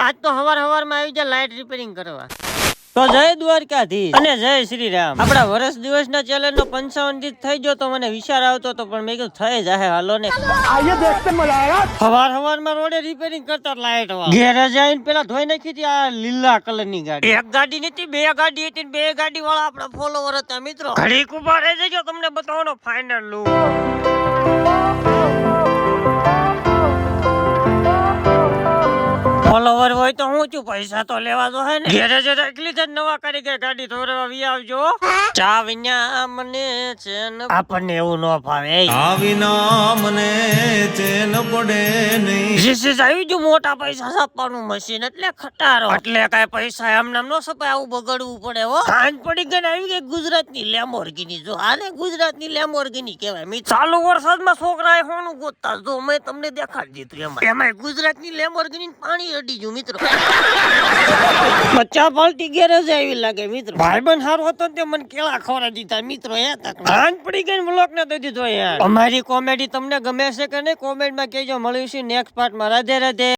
આજ તો હવાર માં આવી જાય લાઈટ રિપેરિંગ કરવા. તો જય દ્વારકાધીશ અને જય શ્રી રામ. આપડા વર્ષ દિવસ ના ચેલેન્જ નો 55 દિવસ થઈ ગયો તો મને વિચાર આવતો તો પણ મેં કીધું થઈ જાય હાલો ને. હવાર માં રોડે રિપેરિંગ કરતા લાઈટ વાળા ઘેરે જઈને પેલા ધોઈ નાખી હતી આ લીલા કલર ની ગાડી. એક ગાડી નથી, બે ગાડી હતી, બે ગાડી વાળા આપડા ફોલોવર હતા મિત્રો. ઘડીક ઉભા રહી જજો, તમને બતાવવાનો ફાઇનલ લુક. ફોલોવર હોય તો હું છું, પૈસા તો લેવા તો હે ને. ઘેરે જે એકલી જ નવા કારીગર ગાડી ધોરવા વી આવજો. ચા વિના મને ચેન આપણને એવું ન ફાવે. ચા વિના મને ચેન પડે નહીં. જીસીસ આવી જો મોટા પૈસા છાપવાનું મશીન એટલે ખટારો. એટલે કાઈ પૈસા એમ નામ નો છપાય, આવું બગડવું પડે હો. ખાંડ પડી ગઈ ને આવી ગઈ ગુજરાતની લેમ્બોર્ગિની. જો આને ગુજરાતની લેમ્બોર્ગિની કહેવાય મિત્રો. ચાલુ વરસાદમાં છોકરાએ હોનું ગોતતા જો મેં તમને દેખાડી દીધું. એમાં ગુજરાતની લેમ્બોર્ગિની પાણી અડી ગયું મિત્રો. બચ્ચા પાલટી ગેરેજ આવી લાગે મિત્રો. ભાઈબંધ હારો હતો તે મને કેળા ખવડાવી દીધા મિત્રો. એ તક ખાંડ પડી ગઈ વ્લોગ ને દઈ દીધો યાર. અમારી કોમેડી તમને ગમે છે કે નહીં કોમેન્ટમાં કહેજો. મળીશું નેક્સ્ટ પાર્ટમાં. રાધે રાધે.